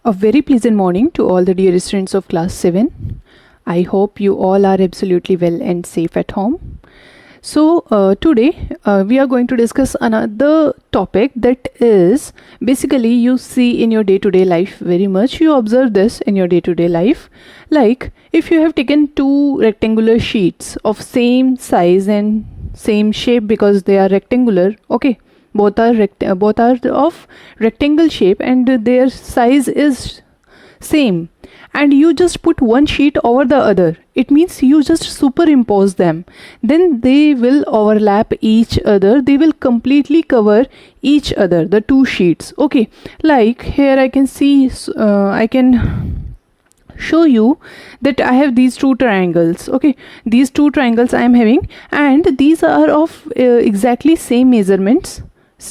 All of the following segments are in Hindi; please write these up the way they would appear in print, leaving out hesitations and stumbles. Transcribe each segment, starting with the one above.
A very pleasant morning to all the dear students of class 7. I hope you all are absolutely well and safe at home. So today we are going to discuss another topic that is basically you see in your day-to-day life very much. You observe this in your day-to-day life. Like if you have taken two rectangular sheets of same size and same shape because they are rectangular, okay. Both are of rectangle shape and their size is same, and you just put one sheet over the other. It means you just superimpose them, then they will overlap each other, they will completely cover each other, the two sheets. Okay, like here I can see I can show you that I have these two triangles. Okay, these two triangles I am having, and these are of exactly same measurements.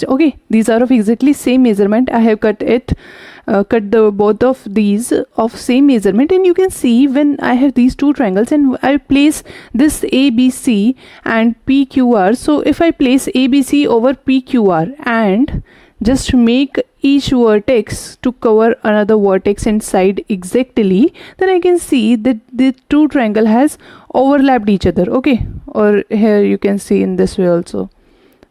Okay, these are of exactly same measurement. I have cut the both of these of same measurement, and you can see when I have these two triangles and I place this ABC and PQR. So if I place ABC over PQR and just make each vertex to cover another vertex inside exactly, then I can see that the two triangle has overlapped each other. Okay, or here you can see in this way also.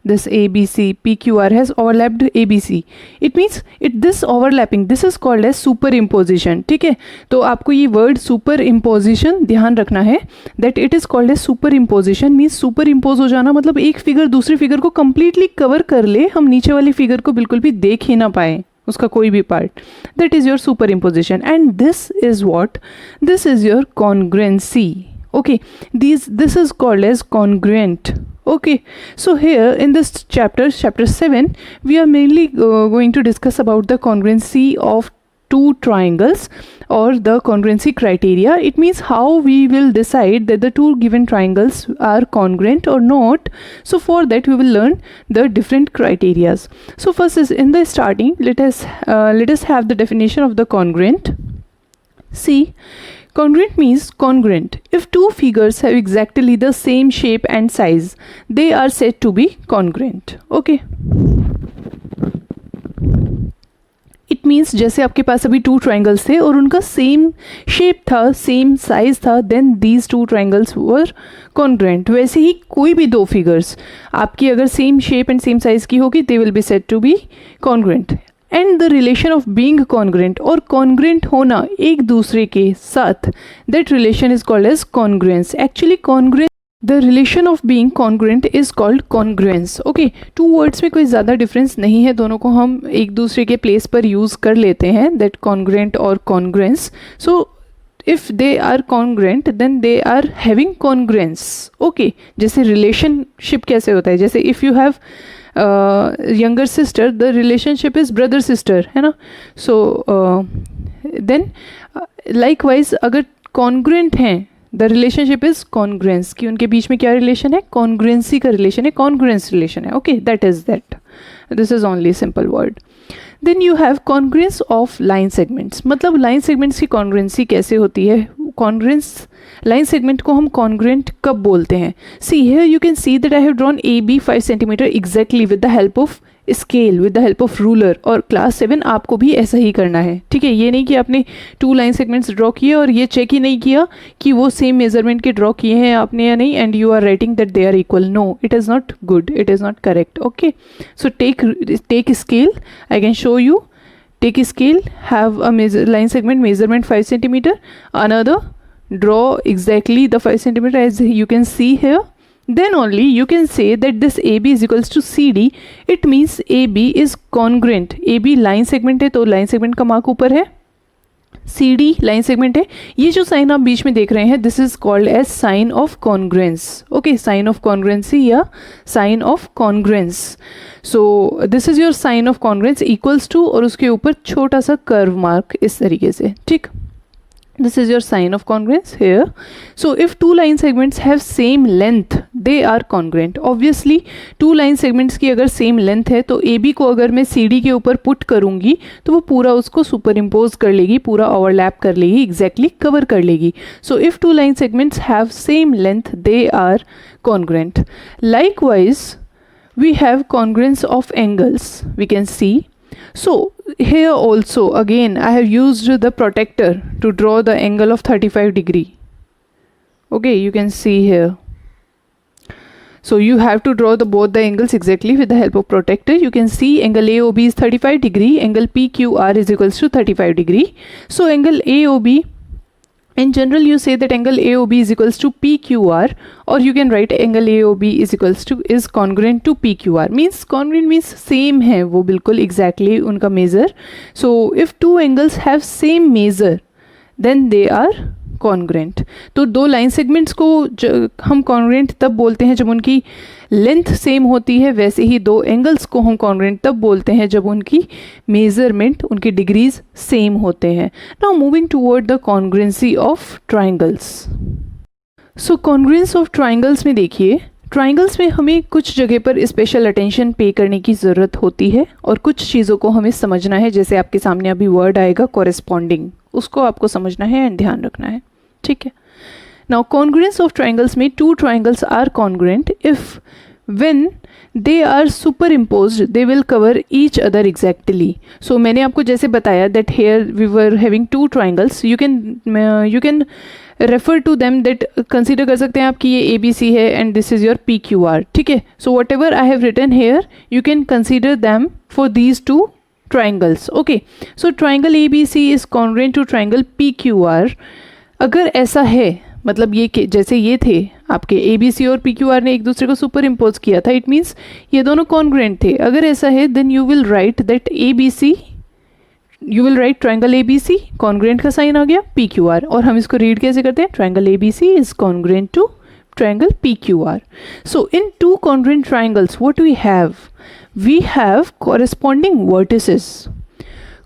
This ABC PQR has overlapped ABC. It means this overlapping, this is called as superimposition. ठीक है, तो आपको ये word superimposition ध्यान रखना है, that it is called as superimposition means superimpose हो जाना, मतलब एक फिगर दूसरी फिगर को completely cover कर ले, हम नीचे वाली फिगर को बिल्कुल भी देख ही ना पाए उसका कोई भी part. That is your superimposition, and this is what? This is your congruency. Okay, this is called as congruent. Okay, so here in this chapter 7, we are mainly going to discuss about the congruency of two triangles or the congruency criteria. It means how we will decide that the two given triangles are congruent or not. So for that we will learn the different criterias. So first is in the starting, let us have the definition of the congruent. See, congruent means congruent. If two figures have exactly the same shape and size, they are said to be congruent. Okay. It means जैसे आपके पास अभी two triangles थे और उनका same shape था, same size था, then these two triangles were congruent. वैसे ही कोई भी दो figures आपकी अगर same shape and same size की होगी, they will be said to be congruent. And the relation of being congruent और congruent होना एक दूसरे के साथ, that relation is called as congruence. Actually congruence, the relation of being congruent is called congruence. Okay, two words में कोई ज़्यादा difference नहीं है, दोनों को हम एक दूसरे के place पर use कर लेते हैं, that congruent और congruence. So if they are congruent then they are having congruence. Okay, जैसे relationship कैसे होता है, जैसे if you have younger sister, the relationship is brother sister, है ना. So then likewise अगर congruent हैं, the relationship is congruence, कि उनके बीच में क्या relation है, congruency का relation है, congruence relation है. Okay, that is that. This is only simple word. Then you have congruence of line segments. मतलब line segments की congruency कैसे होती है, congruence line segment को हम congruent कब बोलते हैं. See here you can see that I have drawn AB 5 cm exactly with the help of scale, with the help of ruler. और class 7 आपको भी ऐसा ही करना है. ठीक है, ये नहीं कि आपने two line segments draw किए और ये check ही नहीं किया कि वो same measurement के draw किए हैं आपने या नहीं, and you are writing that they are equal. No, it is not good, it is not correct. Okay, so take scale. I can show you. Take a scale, have a line segment measurement 5 cm, another draw exactly the 5 cm as you can see here. Then only you can say that this AB is equals to CD. It means AB is congruent. AB line segment है तो line segment का मार्क ऊपर है, CD line segment है. ये जो साइन आप बीच में देख रहे हैं, this is called as sign of congruence. Okay, sign of congruency या sign of congruence. So this is your sign of congruence equals to और उसके ऊपर छोटा सा curve mark इस तरीके से. ठीक, this is your sign of congruence here. So if two line segments have same length, they are congruent. Obviously two line segments की अगर same length है तो AB को अगर मैं CD के ऊपर put करूँगी तो वो पूरा उसको superimpose कर लेगी, पूरा overlap कर लेगी, exactly cover कर लेगी. So if two line segments have same length, they are congruent. Likewise we have congruence of angles. We can see So here also again I have used the protractor to draw the angle of 35 degree. Okay, you can see here. So you have to draw both the angles exactly with the help of protractor. You can see angle AOB is 35 degree, angle PQR is equals to 35 degree. So angle AOB, in general you say that angle AOB is equals to PQR, or you can write angle AOB is equals to is congruent to PQR. Means congruent means same है वो बिल्कुल exactly उनका measure. So if two angles have same measure then they are congruent. तो दो लाइन सेगमेंट्स को हम कॉन्ग्रेंट तब बोलते हैं जब उनकी लेंथ सेम होती है, वैसे ही दो एंगल्स को हम कॉन्ग्रेंट तब बोलते हैं जब उनकी मेजरमेंट, उनके डिग्रीज सेम होते हैं. Now moving toward the कॉन्ग्रेंसी of triangles. So congruence of triangles में देखिए, ट्राइंगल्स में हमें कुछ जगह पर स्पेशल अटेंशन पे करने की ज़रूरत होती है और कुछ चीज़ों को हमें समझना है. जैसे आपके सामने अभी वर्ड आएगा कॉरेस्पॉन्डिंग, उसको आपको समझना है एंड ध्यान रखना है. ठीक है. नाउ कॉन्ग्रुएंस ऑफ ट्राइंगल्स में two triangles are congruent if when they are superimposed they will cover each other exactly. So मैंने आपको जैसे बताया that here we were having two triangles, you can refer to them that consider कर सकते हैं आप कि ये ए बी सी है and this is your P Q R. ठीक है. So whatever I have written here you can consider them for these two triangles. Okay, so triangle ABC is congruent to triangle PQR. अगर ऐसा है, मतलब ये जैसे ये थे आपके ABC और PQR ने एक दूसरे को सुपर इम्पोज किया था, इट मीन्स ये दोनों कॉन्ग्रुएंट थे. अगर ऐसा है then you will write that ABC, you will write triangle ABC, congruent का साइन आ गया PQR, और हम इसको रीड कैसे करते हैं, triangle ABC is congruent to triangle PQR. So in two congruent triangles what we have? We have corresponding vertices,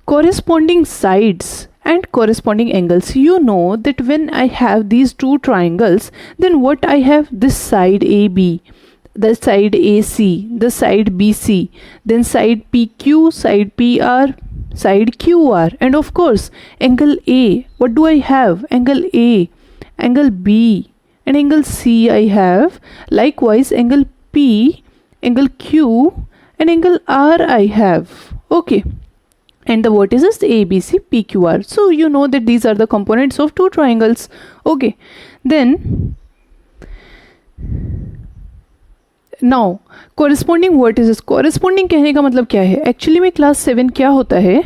corresponding sides and corresponding angles. You know that when I have these two triangles, then what I have, this side AB, the side AC, the side BC, then side PQ, side PR, side QR, and of course angle A. What do I have? Angle A, angle B, and angle C I have. Likewise angle P, angle Q, and angle R I have. Okay, and the vertices ABC, PQR. So you know that these are the components of two triangles. Okay, then now corresponding vertices. corresponding कहने का मतलब क्या है, एक्चुअली में क्लास 7 क्या होता है,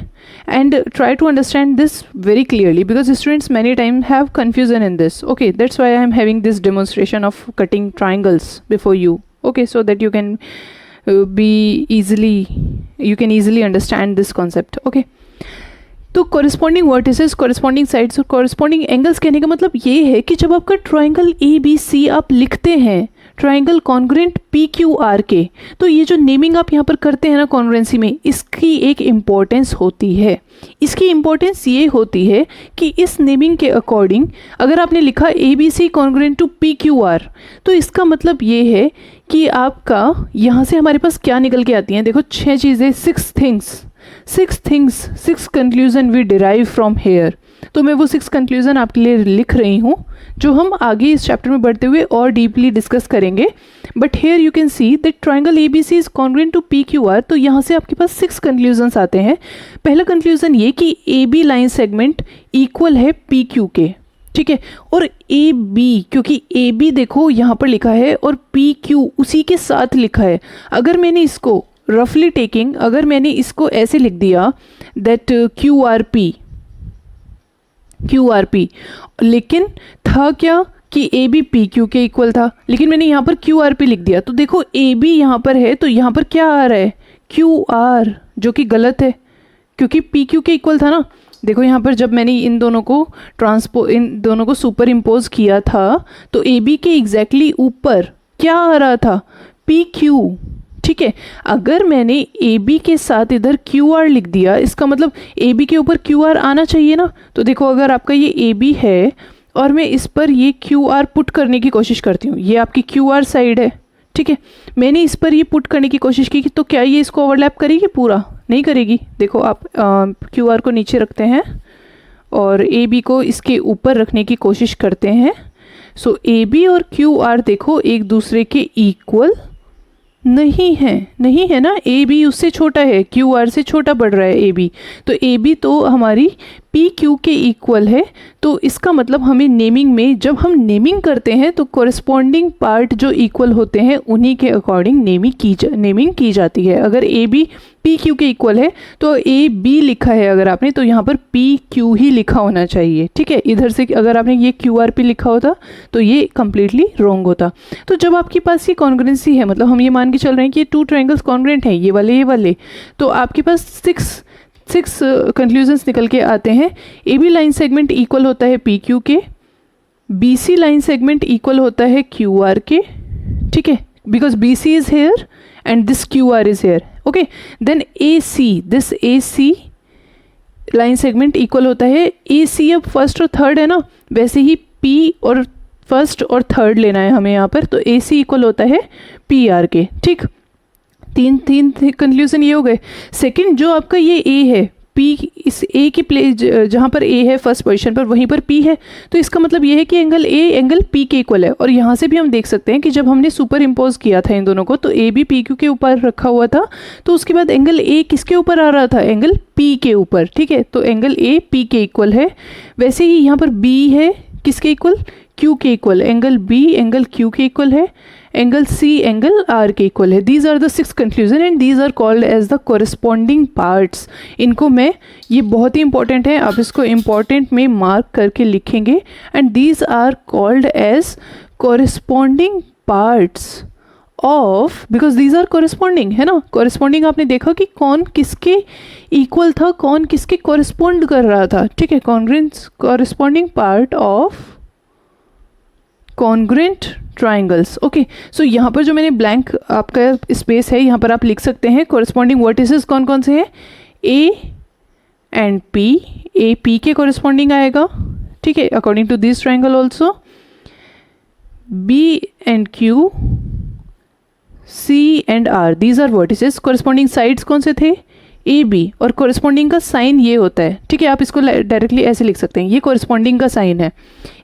and try to understand this very clearly because students many times have confusion in this. Okay, that's why I am having this demonstration of cutting triangles before you. Okay, so that you can easily understand this concept. Okay, तो corresponding vertices, corresponding sides और corresponding angles कहने का मतलब ये है कि जब आपका ट्राइंगल ABC आप लिखते हैं ट्राइंगल कॉन्ग्रुएंट PQR के, तो ये जो नेमिंग आप यहाँ पर करते हैं ना कॉन्ग्रुएंसी में, इसकी एक इम्पोर्टेंस होती है. इसकी इम्पोर्टेंस ये होती है कि इस नेमिंग के अकॉर्डिंग अगर आपने लिखा ABC कॉन्ग्रुएंट टू PQR, तो इसका मतलब ये है कि आपका यहाँ से हमारे पास क्या निकल के आती हैं, देखो 6 चीज़ें, 6 conclusion we derive from here. तो मैं वो 6 कंक्लूजन आपके लिए लिख रही हूँ जो हम आगे इस चैप्टर में बढ़ते हुए और डीपली डिस्कस करेंगे. But here you can see that triangle ABC is congruent to PQR. तो यहाँ से आपके पास 6 कंक्लूजन्स आते हैं. पहला कंक्लूजन ये कि AB लाइन सेगमेंट इक्वल है PQ के. ठीक है, और AB, क्योंकि AB देखो यहाँ पर लिखा है और PQ उसी के साथ लिखा है. अगर मैंने इसको रफली टेकिंग, अगर मैंने इसको ऐसे लिख दिया दैट QRP, लेकिन था क्या कि AB PQ के इक्वल था, लेकिन मैंने यहाँ पर QRP लिख दिया. तो देखो AB यहाँ पर है तो यहाँ पर क्या आ रहा है, QR, जो कि गलत है क्योंकि PQ के इक्वल था ना. देखो यहाँ पर जब मैंने इन दोनों को सुपर इम्पोज किया था तो AB के एग्जैक्टली ऊपर क्या आ रहा था, PQ. ठीक है, अगर मैंने AB के साथ इधर QR लिख दिया, इसका मतलब AB के ऊपर QR आना चाहिए ना. तो देखो अगर आपका ये AB है और मैं इस पर ये QR पुट करने की कोशिश करती हूँ, ये आपकी QR साइड है. ठीक है, मैंने इस पर ये पुट करने की कोशिश की तो क्या ये इसको ओवरलैप करेगी, पूरा नहीं करेगी. देखो आप QR को नीचे रखते हैं और AB को इसके ऊपर रखने की कोशिश करते हैं. सो AB और QR देखो एक दूसरे के इक्वल नहीं है ना, ए बी उससे छोटा है, क्यू आर से छोटा पड़ रहा है ए बी, तो ए बी तो हमारी पी क्यू के इक्वल है। तो इसका मतलब हमें नेमिंग में, जब हम नेमिंग करते हैं तो कोरिस्पॉन्डिंग पार्ट जो इक्वल होते हैं उन्हीं के अकॉर्डिंग नेमिंग की जाती है। अगर ए बी पी क्यू के इक्वल है तो ए बी लिखा है अगर आपने, तो यहाँ पर पी क्यू ही लिखा होना चाहिए, ठीक है। इधर से अगर आपने ये क्यू आर पी लिखा होता तो ये कंप्लीटली रॉन्ग होता। तो जब आपके पास ये कॉन्ग्रुएंसी है, मतलब हम ये मान के चल रहे हैं कि 2 ट्रायंगल्स कॉन्ग्रुएंट हैं, ये वाले, तो आपके पास सिक्स कंक्लूजन्स निकल के आते हैं। A B line segment equal होता है पी क्यू के, B C line segment equal होता है क्यू आर के, ठीक है, because B C is here and this Q R is here, okay. Then A C, this A C line segment equal होता है ए सी, अब फर्स्ट और थर्ड है ना, वैसे ही पी और फर्स्ट और थर्ड लेना है हमें यहाँ पर, तो ए सी इक्वल होता है पी आर के, ठीक। तीन कंक्लूजन ये हो गए। सेकंड जो आपका ये ए है, पी, इस ए की प्लेस जहाँ पर ए है फर्स्ट पोजीशन पर वहीं पर पी है, तो इसका मतलब ये है कि एंगल ए एंगल पी के इक्वल है। और यहाँ से भी हम देख सकते हैं कि जब हमने सुपर इम्पोज किया था इन दोनों को, तो ए बी पी क्यू के ऊपर रखा हुआ था, तो उसके बाद एंगल ए किसके ऊपर आ रहा था, एंगल पी के ऊपर, ठीक है। तो एंगल ए पी के इक्वल है। वैसे ही यहाँ पर बी है किसके इक्वल, क्यू के इक्वल, एंगल बी एंगल क्यू के इक्वल है, एंगल सी एंगल आर के इक्वल है। These are the 6 conclusion and these are called as the corresponding parts. इनको मैं, ये बहुत ही इंपॉर्टेंट है, आप इसको इंपॉर्टेंट में मार्क करके लिखेंगे। And these are called as corresponding parts of, because these are corresponding, है ना। कोरिस्पॉन्डिंग आपने देखा कि कौन किसके इक्वल था, कौन किसके कोरिस्पॉन्ड कर रहा था, ठीक है। Corresponding part of congruent triangles, okay. So यहाँ पर जो मैंने ब्लैंक आपका स्पेस है, यहाँ पर आप लिख सकते हैं कोरिस्पॉन्डिंग वर्टिसेस कौन कौन से हैं, A and P, A P के कोरिस्पॉन्डिंग आएगा, ठीक है, according to this triangle also. B and Q, C and R, these are vertices. Corresponding sides कौन से थे, ए बी, और कोरिस्पॉन्डिंग का साइन ये होता है, ठीक है। आप इसको डायरेक्टली ऐसे लिख सकते हैं, ये कोरिस्पॉन्डिंग का साइन है।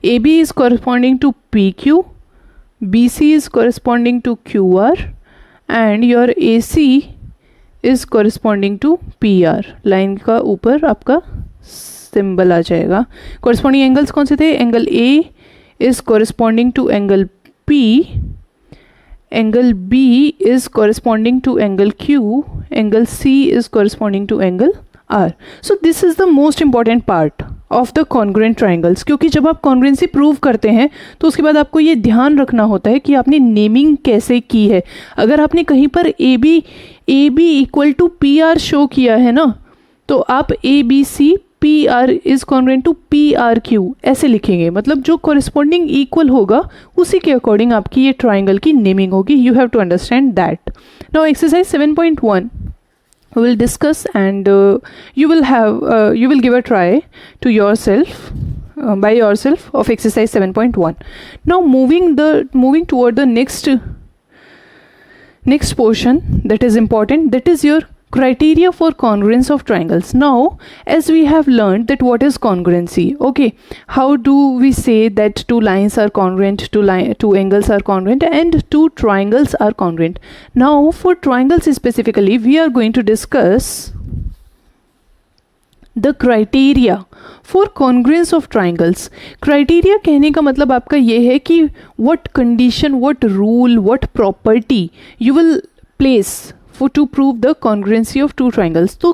A B is corresponding to P Q, B C is corresponding to Q R and your A C is corresponding to P R. Line का ऊपर आपका सिंबल आ जाएगा। कोरिस्पॉन्डिंग एंगल्स कौन से थे, angle A is corresponding to angle P, angle B is corresponding to angle Q, angle C is corresponding to angle R. So this is the most important part of the congruent triangles, क्योंकि जब आप congruency prove करते हैं तो उसके बाद आपको ये ध्यान रखना होता है कि आपने नेमिंग कैसे की है। अगर आपने कहीं पर A B equal to P R show किया है ना, तो आप A B C P R is congruent to P R Q ऐसे लिखेंगे, मतलब जो कोरिस्पॉन्डिंग इक्वल होगा उसी के अकॉर्डिंग आपकी ये ट्राइंगल की नेमिंग होगी। You have to understand that. Now exercise 7.1 we will discuss and you will give a try to yourself by yourself of exercise 7.1. Now moving toward the next portion that is important, that is your criteria for congruence of triangles. Now as we have learned that what is congruency, okay, how do we say that two lines are congruent, two angles are congruent and two triangles are congruent. Now for triangles specifically we are going to discuss the criteria for congruence of triangles. Criteria कहने का मतलब आपका ये है कि what condition, what rule, what property you will place for to prove the congruency of two triangles. तो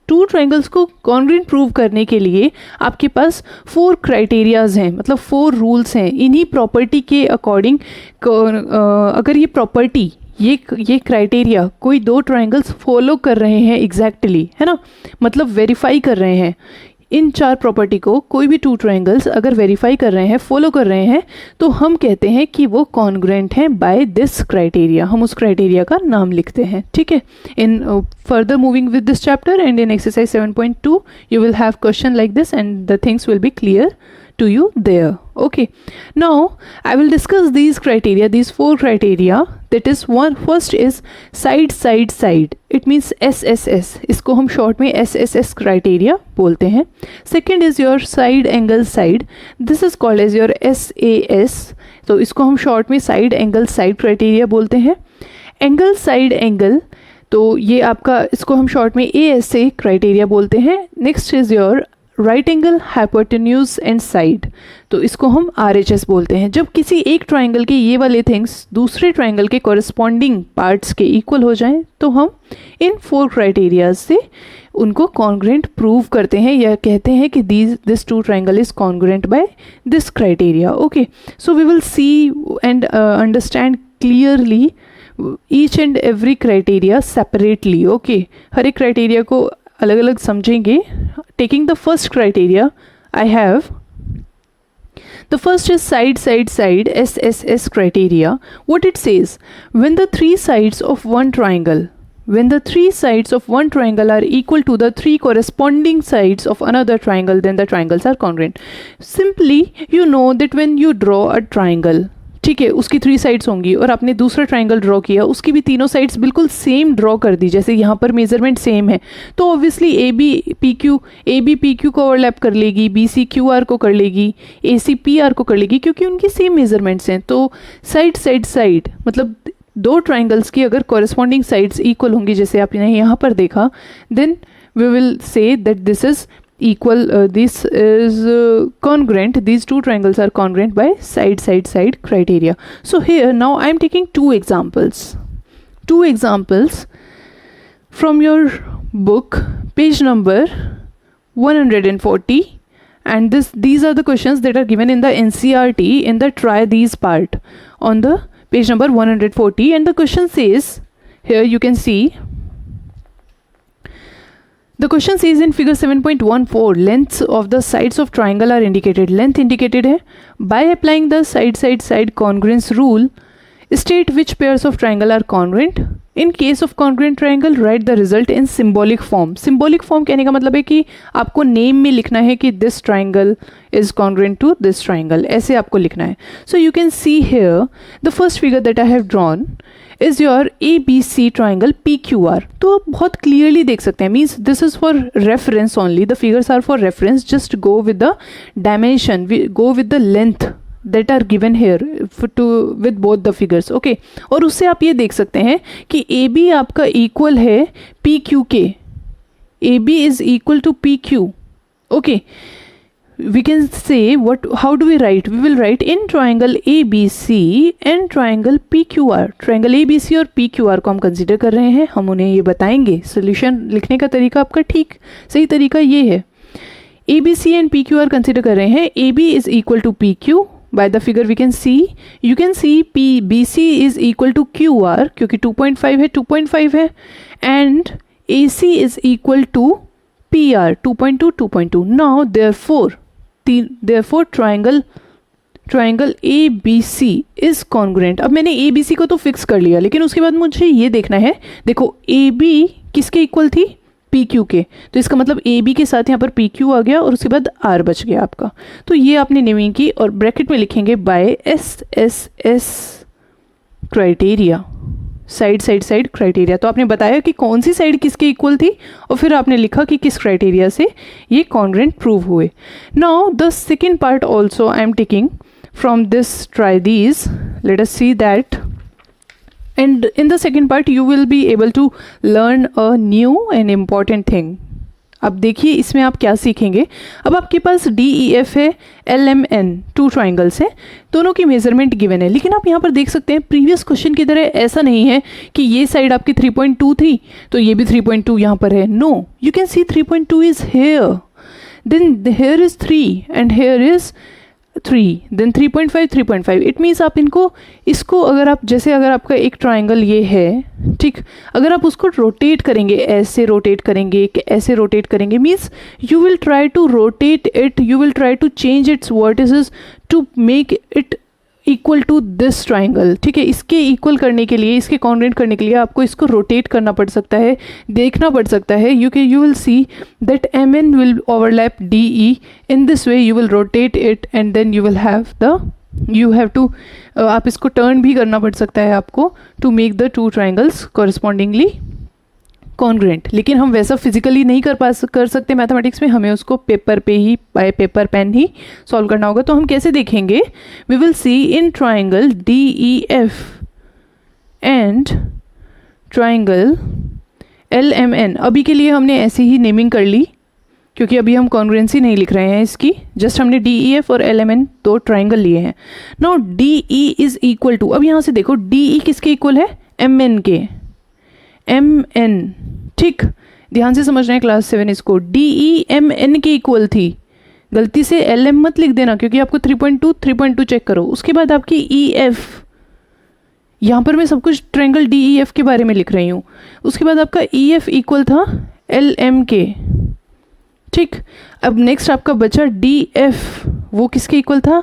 टू ट्राइंगल्स को कॉन्ग्रुएंट प्रूव करने के लिए आपके पास 4 क्राइटेरियाज हैं, मतलब 4 रूल्स हैं। इन्हीं प्रॉपर्टी के अकॉर्डिंग अगर ये प्रॉपर्टी, ये क्राइटेरिया कोई 2 ट्राइंगल्स फॉलो कर रहे हैं एग्जैक्टली, है ना, मतलब वेरीफाई कर रहे हैं, इन 4 प्रॉपर्टी को कोई भी 2 ट्राइंगल्स अगर वेरीफाई कर रहे हैं, फॉलो कर रहे हैं, तो हम कहते हैं कि वो कॉन्ग्रुएंट हैं बाय दिस क्राइटेरिया। हम उस क्राइटेरिया का नाम लिखते हैं, ठीक है। In further moving with this chapter and in exercise 7.2 you will have question like this and the things will be clear to you there. Okay, now I will discuss these criteria, these 4 criteria. That is first is side side side, it means SSS, इसको हम शॉर्ट में SSS criteria बोलते हैं। Second is your side angle side, this is called as your SAS, तो इसको हम शॉर्ट में side angle side criteria बोलते हैं। एंगल साइड एंगल, तो ये आपका, इसको हम शॉर्ट में ASA क्राइटेरिया बोलते हैं। Next is your right angle, hypotenuse and side, तो इसको हम RHS बोलते हैं। जब किसी एक ट्राइंगल के ये वाले थिंग्स दूसरे ट्राइंगल के कॉरेस्पॉन्डिंग पार्ट्स के इक्वल हो जाएं तो हम इन 4 क्राइटेरियाज से उनको कॉन्ग्रुएंट प्रूव करते हैं या कहते हैं कि this two triangle is congruent by this criteria. Okay, so we will see and understand clearly each and every criteria separately. Okay, हर एक क्राइटेरिया को अलग अलग समझेंगे। Taking the first criteria I have, the first is side side side, SSS criteria. What it says, when the three sides of one triangle are equal to the 3 corresponding sides of another triangle, then the triangles are congruent. Simply you know that when you draw a triangle, ठीक है, उसकी 3 साइड्स होंगी और आपने दूसरा ट्राइंगल ड्रॉ किया, उसकी भी तीनों साइड्स बिल्कुल सेम ड्रॉ कर दी, जैसे यहाँ पर मेजरमेंट सेम है, तो ऑब्वियसली AB PQ को ओवरलैप कर लेगी, BC QR को कर लेगी, AC PR को कर लेगी, क्योंकि उनकी सेम मेजरमेंट्स हैं। तो साइड मतलब 2 ट्राइंगल्स की अगर कॉरेस्पॉन्डिंग साइड्स इक्वल होंगी, जैसे आपने यहाँ पर देखा, then we will say that this is equal, this is congruent, these 2 triangles are congruent by side criteria. So here now I am taking 2 examples from your book, page number 140, and these are the questions that are given in the NCERT in the try these part on the page number 140, and the question says, here you can see, the question says in figure 7.14, lengths of the sides of triangle are indicated. Length indicated है by applying the side congruence rule. State which pairs of triangle are congruent. In case of congruent triangle, write the result in symbolic form. Symbolic form कहने का मतलब है कि आपको नेम में लिखना है कि this triangle is congruent to this triangle, ऐसे आपको लिखना है. So you can see here the first figure that I have drawn is your ABC triangle PQR. तो आप बहुत clearly देख सकते हैं, means this is for reference only, the figures are for reference, just go with the dimension, go with the length that are given here with both the figures. Okay, और उससे आप ये देख सकते हैं कि AB आपका equal है PQ के, AB is equal to PQ. Okay, we can say how do we write? We will write in triangle ABC and triangle PQR. Triangle ABC और PQR को हम कंसिडर कर रहे हैं, हम उन्हें ये बताएंगे. सोल्यूशन लिखने का तरीका आपका ठीक सही तरीका ये है. ABC and PQR कंसिडर कर रहे हैं. AB is equal to PQ. By the figure we can see, you can see BC is equal to QR क्योंकि 2.5 है, 2.5 है, and AC is equal to PR 2.2, 2.2. Now therefore triangle ABC is congruent. अब मैंने ABC को तो फिक्स कर लिया, लेकिन उसके बाद मुझे ये देखना है, देखो AB किसके इक्वल थी? PQ के, तो इसका मतलब AB के साथ यहाँ पर PQ आ गया और उसके बाद R बच गया आपका. तो ये आपने नेमिंग की और ब्रैकेट में लिखेंगे by SSS criteria, side criteria. तो आपने बताया कि कौन सी साइड किसके इक्वल थी और फिर आपने लिखा कि किस क्राइटेरिया से ये कॉन्ग्रुएंट प्रूव हुए. Now the second part also I am taking from this try these. Let us see that. And in the second part you will be able to learn a new and important thing. अब देखिए इसमें आप क्या सीखेंगे. अब आपके पास DEF है, LMN 2 ट्राइंगल्स है, दोनों की मेजरमेंट गिवन है, लेकिन आप यहाँ पर देख सकते हैं प्रीवियस क्वेश्चन की तरह ऐसा नहीं है कि ये साइड आपकी 3.2 थी तो ये भी 3.2 यहाँ पर है. No, you can see 3.2 is here, then here is 3 and here is 3, then 3.5, 3.5. It means आप इसको अगर आप जैसे अगर आपका एक ट्राइंगल ये है, ठीक, अगर आप उसको रोटेट करेंगे, ऐसे रोटेट करेंगे कि ऐसे रोटेट करेंगे, means you will try to rotate it, you will try to change its vertices to make it equal to this triangle. ठीक है, इसके इक्वल करने के लिए, इसके कॉन्ग्रुएंट करने के लिए आपको इसको रोटेट करना पड़ सकता है, देखना पड़ सकता है. You will see that MN will overlap DE. In this way you will rotate it and then you will have आप इसको टर्न भी करना पड़ सकता है आपको to make the 2 triangles correspondingly congruent. लेकिन हम वैसा फिजिकली नहीं कर सकते मैथमेटिक्स में, हमें उसको पेपर पे ही बाय पेपर पेन ही सॉल्व करना होगा. तो हम कैसे देखेंगे? We will see in triangle DEF and triangle LMN, अभी के लिए हमने ऐसे ही नेमिंग कर ली क्योंकि अभी हम कॉन्ग्रुएंसी नहीं लिख रहे हैं इसकी, जस्ट हमने DEF और LMN दो ट्राइंगल लिए हैं. Now DE is equal to, अब यहाँ से देखो DE किसके इक्वल है, MN के, MN, ठीक, ध्यान से समझ रहे हैं क्लास 7 इसको. DE MN के इक्वल थी, गलती से LM मत लिख देना क्योंकि आपको 3.2 चेक करो. उसके बाद आपकी EF, यहाँ पर मैं सब कुछ ट्रायंगल DEF के बारे में लिख रही हूँ. उसके बाद आपका EF इक्वल था LM के, ठीक. अब नेक्स्ट आपका बचा DF, वो किसके इक्वल था,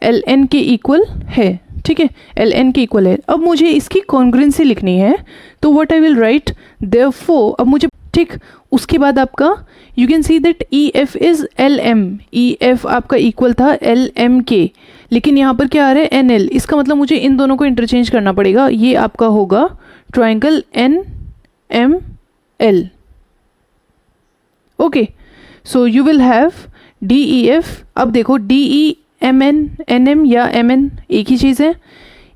LN के इक्वल है, ठीक है, LN के इक्वल है. अब मुझे इसकी कॉन्ग्रुएंसी लिखनी है, तो what I will write, therefore, अब मुझे, ठीक. उसके बाद आपका you can see that EF is LM, EF आपका इक्वल था LM के, लेकिन यहाँ पर क्या आ रहा है NL, इसका मतलब मुझे इन दोनों को इंटरचेंज करना पड़ेगा. ये आपका होगा triangle NML. Okay, so you will have DEF, अब देखो DE MN NM या MN एक ही चीज़ है.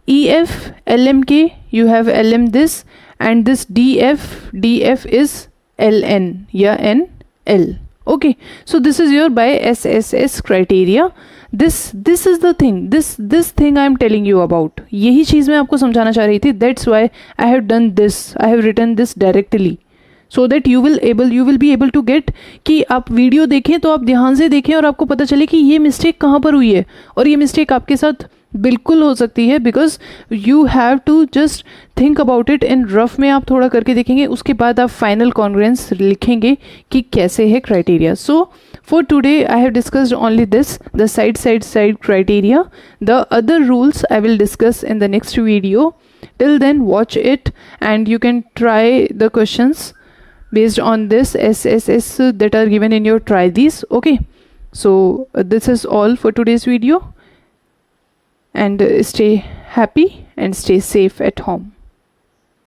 EF LM के, you have LM this, and this DF is LN या NL. Okay, so this is your by SSS criteria. This is the thing, this thing I am telling you about. यही चीज़ मैं आपको समझाना चाह रही थी. That's why I have done this, I have written this directly, so that you will be able to get कि आप वीडियो देखें तो आप ध्यान से देखें और आपको पता चले कि ये मिस्टेक कहाँ पर हुई है, और ये मिस्टेक आपके साथ बिल्कुल हो सकती है, because you have to just think about it. इन रफ में आप थोड़ा करके देखेंगे, उसके बाद आप फाइनल कॉन्ग्रुएंस लिखेंगे कि कैसे है criteria. So for today I have discussed only this, the side criteria. The other rules I will discuss in the next video. Till then watch it and you can try the questions based on this SSS that are given in your try these. Okay, so this is all for today's video, and stay happy and stay safe at home.